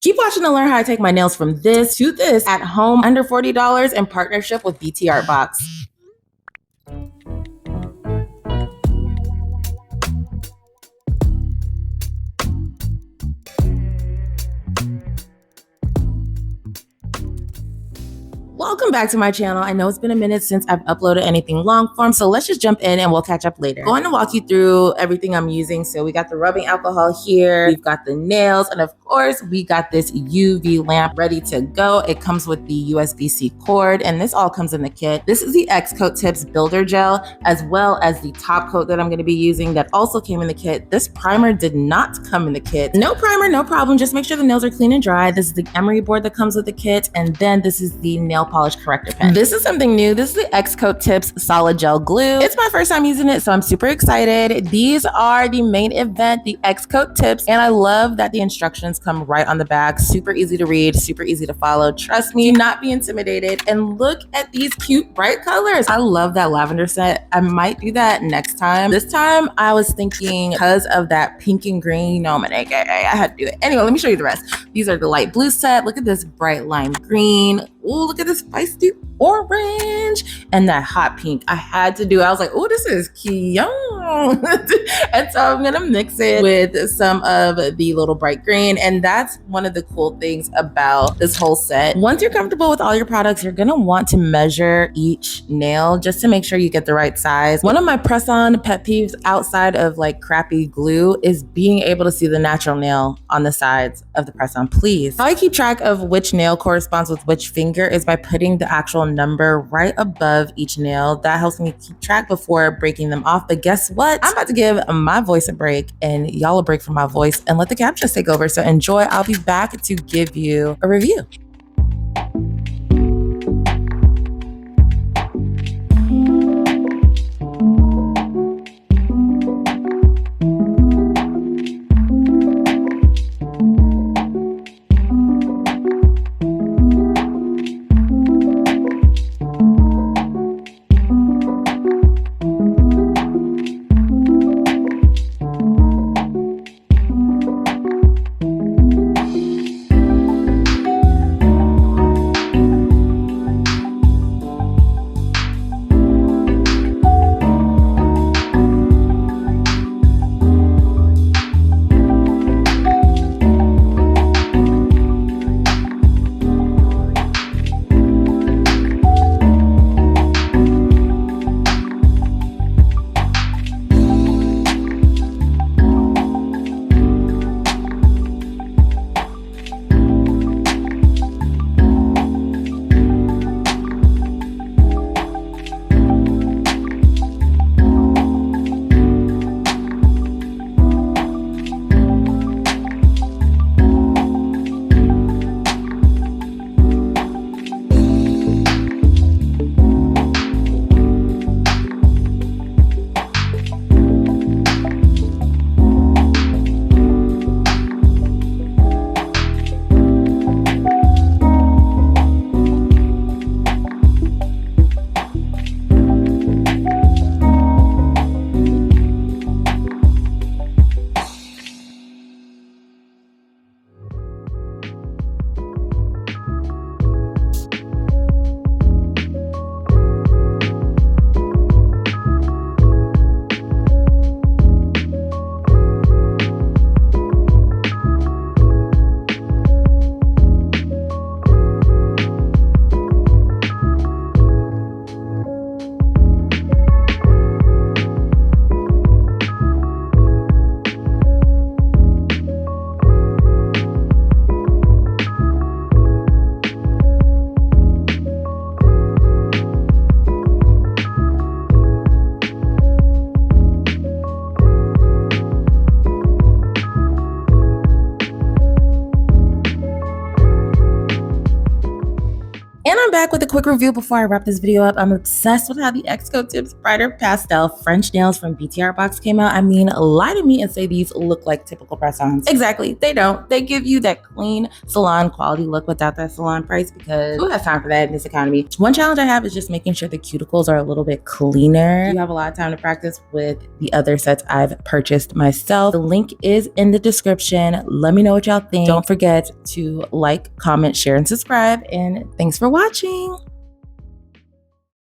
Keep watching to learn how I take my nails from this to this at home under $40 in partnership with BTARTBOX. Welcome back to my channel. I know it's been a minute since I've uploaded anything long form, so let's just jump in and we'll catch up later. Going to walk you through everything I'm using. So we got the rubbing alcohol here, we've got the nails, and of course we got this UV lamp ready to go. It comes with the USB-C cord, and this all comes in the kit. This is the XCOATTIPS Builder Gel, as well as the top coat that I'm going to be using that also came in the kit. This primer did not come in the kit. No primer, no problem. Just make sure the nails are clean and dry. This is the emery board that comes with the kit, and then this is the nail polish corrector pen. This is something new. This is the XCOATTIPS Solid Gel Glue. It's my first time using it, so I'm super excited. These are the main event, the XCOATTIPS, and I love that the instructions come right on the back. Super easy to read, super easy to follow. Trust me, do not be intimidated. And look at these cute bright colors. I love that lavender set. I might do that next time. This time I was thinking because of that pink and green, you know, I'm an AKA, I had to do it. Anyway, let me show you the rest. These are the light blue set. Look at this bright lime green. Oh, look at this feisty orange and that hot pink. I had to do it. I was like, oh, this is cute. And so I'm gonna mix it with some of the little bright green. And that's one of the cool things about this whole set. Once you're comfortable with all your products, you're gonna want to measure each nail just to make sure you get the right size. One of my press-on pet peeves outside of like crappy glue is being able to see the natural nail on the sides of the press-on. Please. How I keep track of which nail corresponds with which finger is by putting the actual number right above each nail. That helps me keep track before breaking them off. But guess what? I'm about to give my voice a break and y'all a break from my voice and let the captions take over. So enjoy. I'll be back to give you a review. I'm back with a quick review before I wrap this video up. I'm obsessed with how the XCOATTIPS Brighter Pastel French nails from BTARTBOX came out. I mean, lie to me and say these look like typical press-ons. Exactly, they don't. They give you that clean salon quality look without that salon price, because who has time for that in this economy? One challenge I have is just making sure the cuticles are a little bit cleaner. You have a lot of time to practice with the other sets I've purchased myself. The link is in the description. Let me know what y'all think. Don't forget to like, comment, share, and subscribe, and thanks for watching.